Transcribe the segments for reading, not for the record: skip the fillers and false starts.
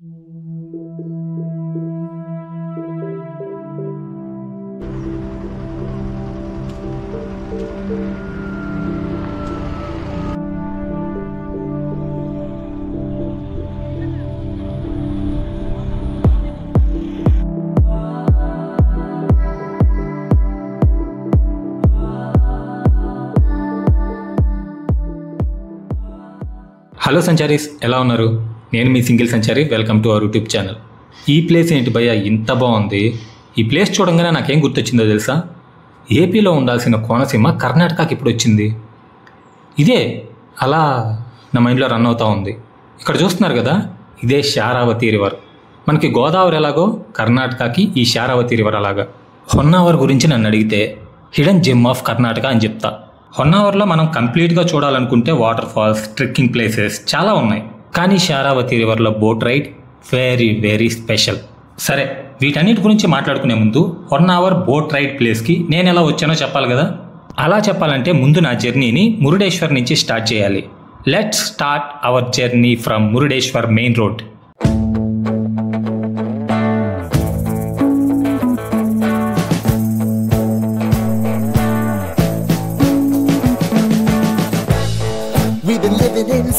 Hello సంచారీస్, ఎలా ఉన్నారు? నేను మీ సింగిల్ సంచారి. Welcome to our YouTube channel. ఈ ప్లేస్ ఏంటి భయ్యా, ఇంత బాగుంది? ఈ ప్లేస్ చూడంగానే నాకేం గుర్తొచ్చిందో తెలుసా? ఏపీలో ఉండాల్సిన కోనసీమ కర్ణాటకకి ఇప్పుడు వచ్చింది. ఇదే అలా నా మైండ్లో రన్ అవుతూ ఉంది. ఇక్కడ చూస్తున్నారు కదా, ఇదే శారావతి రివర్. మనకి గోదావరి ఎలాగో కర్ణాటకకి ఈ శారావతి రివర్ అలాగా. హొన్నావర్ గురించి నన్ను అడిగితే హిడెన్ జెమ్ ఆఫ్ కర్ణాటక అని చెప్తా. హొన్నావర్లో మనం కంప్లీట్గా చూడాలనుకుంటే వాటర్ ఫాల్స్, ట్రెక్కింగ్ ప్లేసెస్ చాలా ఉన్నాయి. కానీ శారావతి రివర్లో boat ride very very special. సరే, వీటన్నిటి గురించి మాట్లాడుకునే ముందు హొన్నావర్ బోట్ రైడ్ ప్లేస్కి నేను ఎలా వచ్చానో చెప్పాలి కదా. అలా చెప్పాలంటే ముందు నా జర్నీని మురుడేశ్వర్ నుంచి స్టార్ట్ చేయాలి. Let's start our journey from Murudeshwar main road.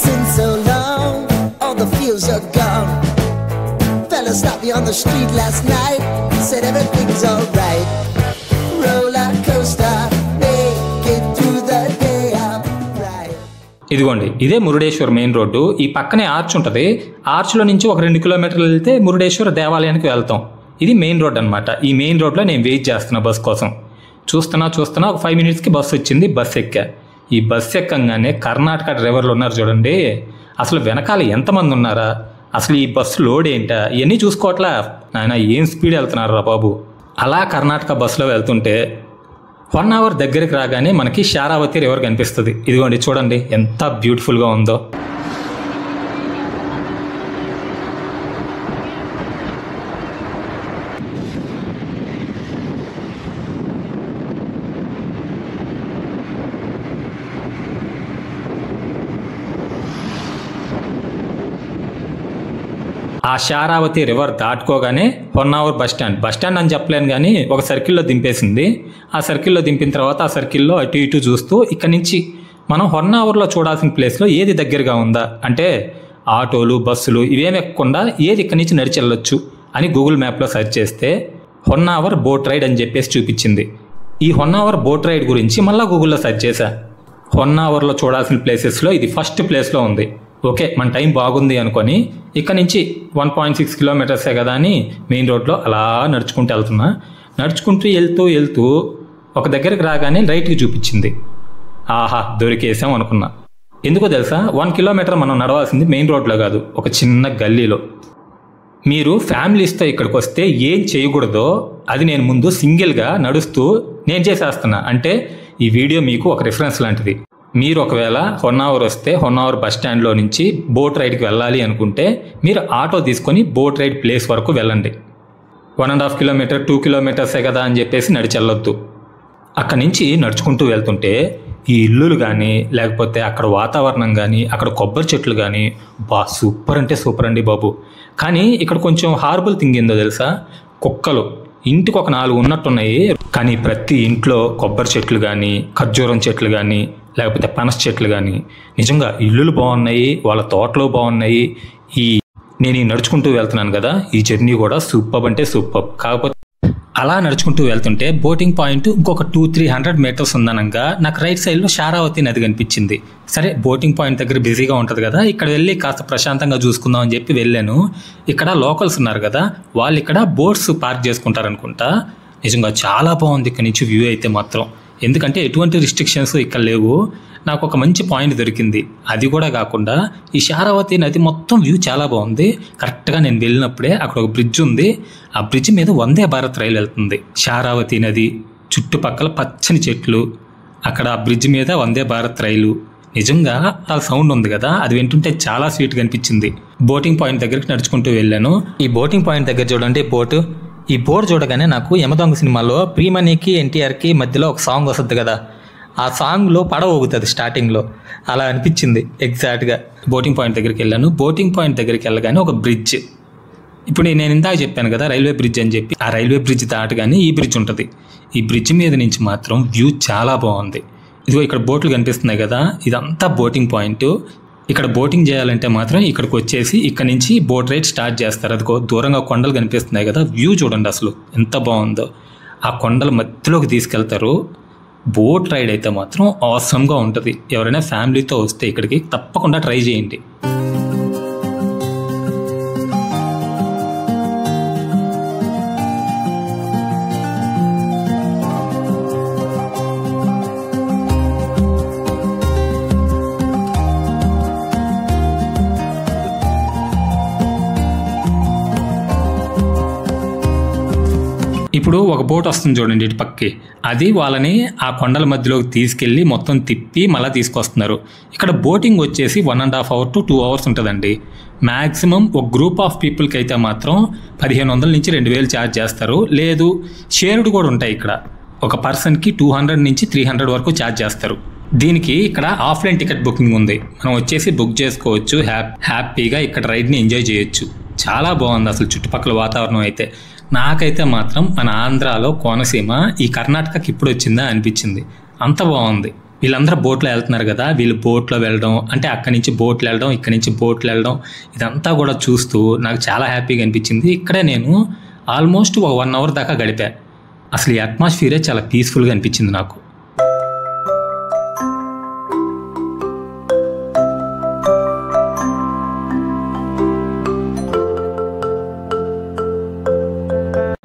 Since so long, all the fields are gone. Fella stopped me on the street last night, said everything's alright. Roller coaster, make it through the day, I'm right. ఇదిగోండి, ఇదే Murudeshwar main road. ఈ పక్కనే arch ఉంటుంది. ఆర్చ్లో నుంచి ఒక 2 కిలోమీటర్లు వెళ్తే మురుడేశ్వర దేవాలయానికి వెళ్తాం. ఇది మెయిన్ రోడ్ అనమాట. ఈ మెయిన్ రోడ్లో నేను వెయిట్ చేస్తున్నా బస్ కోసం. చూస్తున్నా ఒక 5 మినిట్స్కి బస్సు వచ్చింది. బస్ ఎక్కా. ఈ బస్సు ఎక్కంగానే కర్ణాటక డ్రైవర్లు ఉన్నారు చూడండి, అసలు వెనకాల ఎంతమంది ఉన్నారా, అసలు ఈ బస్సు లోడ్ ఏంటా, ఇవన్నీ చూసుకోవట్లా. నాయన ఏం స్పీడ్ వెళ్తున్నారు రా బాబు. అలా కర్ణాటక బస్సులో వెళ్తుంటే 1 అవర్ దగ్గరికి రాగానే మనకి శారావతి రివర్ కనిపిస్తుంది. ఇదిగోండి చూడండి ఎంత బ్యూటిఫుల్గా ఉందో. ఆ Sharavati river దాటుకోగానే Honnavar bus stand అని చెప్పలేను కానీ ఒక సర్కిల్లో దింపేసింది. ఆ సర్కిల్లో దింపిన తర్వాత ఆ సర్కిల్లో అటు ఇటు చూస్తూ ఇక్కడి నుంచి మనం హొన్నావర్లో చూడాల్సిన ప్లేస్లో ఏది దగ్గరగా ఉందా అంటే ఆటోలు, బస్సులు ఇవేమి ఎక్కకుండా ఏది ఇక్కడి నుంచి నడిచి వెళ్ళొచ్చు అని గూగుల్ మ్యాప్లో సెర్చ్ చేస్తే హొన్నావర్ బోట్ రైడ్ అని చెప్పేసి చూపించింది. ఈ హొన్నావర్ బోట్ రైడ్ గురించి మళ్ళీ గూగుల్లో సెర్చ్ చేశా. హొన్నావర్లో చూడాల్సిన ప్లేసెస్లో ఇది ఫస్ట్ ప్లేస్లో ఉంది. ఓకే, మన టైం బాగుంది అనుకొని ఇక్కడ నుంచి 1.6 కిలోమీటర్సే కదా అని మెయిన్ రోడ్లో అలా నడుచుకుంటూ వెళ్తున్నా. నడుచుకుంటూ వెళ్తూ ఒక దగ్గరికి రాగానే రైట్కి చూపించింది. ఆహా, దొరికేసాం అనుకున్నా. ఎందుకో తెలుసా, 1 కిలోమీటర్ మనం నడవాల్సింది మెయిన్ రోడ్లో కాదు, ఒక చిన్న గల్లీలో. మీరు ఫ్యామిలీస్తో ఇక్కడికి వస్తే ఏం చేయకూడదో అది నేను ముందు సింగిల్గా నడుస్తూ నేను చేసేస్తున్నా. అంటే ఈ వీడియో మీకు ఒక రిఫరెన్స్ లాంటిది. మీరు ఒకవేళ హొన్నావర్ వస్తే హొన్నావర్ బస్ స్టాండ్లో నుంచి బోట్ రైడ్కి వెళ్ళాలి అనుకుంటే మీరు ఆటో తీసుకొని బోట్ రైడ్ ప్లేస్ వరకు వెళ్ళండి. 1.5 కిలోమీటర్ 2 కిలోమీటర్సే కదా అని చెప్పేసి నడిచి వెళ్ళొద్దు. అక్కడి నుంచి నడుచుకుంటూ వెళ్తుంటే ఈ ఇల్లులు కానీ లేకపోతే అక్కడ వాతావరణం కానీ అక్కడ కొబ్బరి చెట్లు కానీ సూపర్ అంటే సూపర్ అండి బాబు. కానీ ఇక్కడ కొంచెం హార్బుల్ థింగ్ ఏందో తెలుసా, కుక్కలు ఇంటికి ఒక 4 ఉన్నట్టున్నాయి. కానీ ప్రతి ఇంట్లో కొబ్బరి చెట్లు కానీ ఖర్జూరం చెట్లు కానీ లేకపోతే పనస చెట్లు కానీ నిజంగా ఇల్లులు బాగున్నాయి, వాళ్ళ తోటలు బాగున్నాయి. నేను నడుచుకుంటూ వెళ్తున్నాను కదా, ఈ జర్నీ కూడా సూపర్ అంటే సూపర్. కాకపోతే అలా నడుచుకుంటూ వెళ్తుంటే బోటింగ్ పాయింట్ ఇంకొక 200-300 మీటర్స్ ఉందనగా నాకు రైట్ సైడ్లో శారావతి నది కనిపించింది. సరే, బోటింగ్ పాయింట్ దగ్గర బిజీగా ఉంటుంది కదా, ఇక్కడ వెళ్ళి కాస్త ప్రశాంతంగా చూసుకుందాం అని చెప్పి వెళ్ళాను. ఇక్కడ లోకల్స్ ఉన్నారు కదా, వాళ్ళు ఇక్కడ బోట్స్ పార్క్ చేసుకుంటారనుకుంటా. నిజంగా చాలా బాగుంది ఇక్కడ నుంచి వ్యూ అయితే మాత్రం. ఎందుకంటే ఎటువంటి రిస్ట్రిక్షన్స్ ఇక్కడ లేవు. నాకు ఒక మంచి పాయింట్ దొరికింది. అది కూడా కాకుండా ఈ శారావతి నది మొత్తం వ్యూ చాలా బాగుంది. కరెక్ట్గా నేను వెళ్ళినప్పుడే అక్కడ ఒక బ్రిడ్జ్ ఉంది. ఆ బ్రిడ్జ్ మీద వందే భారత్ రైలు వెళ్తుంది. శారావతి నది చుట్టుపక్కల పచ్చని చెట్లు, అక్కడ ఆ బ్రిడ్జ్ మీద వందే భారత్ రైలు. నిజంగా ఆ సౌండ్ ఉంది కదా, అది వింటుంటే చాలా స్వీట్గా అనిపించింది. బోటింగ్ పాయింట్ దగ్గరికి నడుచుకుంటూ వెళ్ళాను. ఈ బోటింగ్ పాయింట్ దగ్గర చూడండి బోటు. ఈ బోర్డు చూడగానే నాకు యమదొంగ సినిమాలో ప్రియమణికి ఎన్టీఆర్కి మధ్యలో ఒక సాంగ్ వస్తుంది కదా, ఆ సాంగ్లో పడవ ఊగుతుంది స్టార్టింగ్లో, అలా అనిపించింది ఎగ్జాక్ట్గా. బోటింగ్ పాయింట్ దగ్గరికి వెళ్ళాను. బోటింగ్ పాయింట్ దగ్గరికి వెళ్ళగానే ఒక బ్రిడ్జ్, ఇప్పుడు నేను ఇందాక చెప్పాను కదా రైల్వే బ్రిడ్జ్ అని చెప్పి, ఆ రైల్వే బ్రిడ్జ్ దాటగానే ఈ బ్రిడ్జ్ ఉంటుంది. ఈ బ్రిడ్జ్ మీద నుంచి మాత్రం వ్యూ చాలా బాగుంది. ఇదిగో ఇక్కడ బోట్లు కనిపిస్తున్నాయి కదా, ఇదంతా బోటింగ్ పాయింట్. ఇక్కడ బోటింగ్ చేయాలంటే మాత్రం ఇక్కడికి వచ్చేసి ఇక్కడ నుంచి బోట్ రైడ్ స్టార్ట్ చేస్తారు. అదిగో దూరంగా కొండలు కనిపిస్తున్నాయి కదా, వ్యూ చూడండి అసలు ఎంత బాగుందో. ఆ కొండల మధ్యలోకి తీసుకెళ్తారు. బోట్ రైడ్ అయితే మాత్రం ఆసమ్గా ఉంటుంది. ఎవరైనా ఫ్యామిలీతో వస్తే ఇక్కడికి తప్పకుండా ట్రై చేయండి. ఇప్పుడు ఒక బోట్ వస్తుంది చూడండి ఇటు పక్కకి, అది వాళ్ళని ఆ కొండల మధ్యలోకి తీసుకెళ్ళి మొత్తం తిప్పి మళ్ళీ తీసుకొస్తున్నారు. ఇక్కడ బోటింగ్ వచ్చేసి 1.5 hours to 2 hours ఉంటుందండి. మ్యాక్సిమం ఒక గ్రూప్ ఆఫ్ పీపుల్కి అయితే మాత్రం 1500 నుంచి 2000 ఛార్జ్ చేస్తారు. లేదు షేర్డ్ కూడా ఉంటాయి. ఇక్కడ ఒక పర్సన్కి 200 నుంచి 300 వరకు ఛార్జ్ చేస్తారు. దీనికి ఇక్కడ ఆఫ్లైన్ టికెట్ బుకింగ్ ఉంది. మనం వచ్చేసి బుక్ చేసుకోవచ్చు. హ్యాపీగా ఇక్కడ రైడ్ని ఎంజాయ్ చేయొచ్చు. చాలా బాగుంది అసలు చుట్టుపక్కల వాతావరణం అయితే. నాకైతే మాత్రం మన ఆంధ్రాలో కోనసీమ ఈ కర్ణాటకకి ఇప్పుడు వచ్చిందా అనిపించింది. అంత బాగుంది. వీళ్ళందరూ బోట్లో వెళ్తున్నారు కదా, వీళ్ళు బోట్లో వెళ్ళడం అంటే అక్కడి నుంచి బోట్లు వెళ్ళడం, ఇక్కడి నుంచి బోట్లు వెళ్ళడం, ఇదంతా కూడా చూస్తూ నాకు చాలా హ్యాపీగా అనిపించింది. ఇక్కడే నేను ఆల్మోస్ట్ ఒక 1 hour దాకా గడిపా. అసలు ఈ అట్మాస్ఫియరే చాలా పీస్ఫుల్గా అనిపించింది నాకు.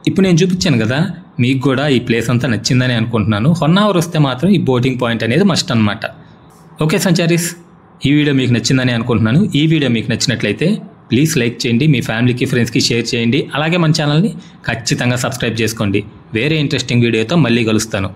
ఇప్పుడు నేను చూపించాను కదా, మీకు కూడా ఈ ప్లేస్ అంతా నచ్చిందని అనుకుంటున్నాను. హొన్నావర్ వస్తే మాత్రం ఈ బోటింగ్ పాయింట్ అనేది మస్ట్ అనమాట. ఓకే సంచారీస్, ఈ వీడియో మీకు నచ్చిందని అనుకుంటున్నాను. ఈ వీడియో మీకు నచ్చినట్లయితే ప్లీజ్ లైక్ చేయండి, మీ ఫ్యామిలీకి ఫ్రెండ్స్కి షేర్ చేయండి. అలాగే మన ఛానల్ని ఖచ్చితంగా సబ్స్క్రైబ్ చేసుకోండి. వేరే ఇంట్రెస్టింగ్ వీడియోతో మళ్ళీ కలుస్తాను.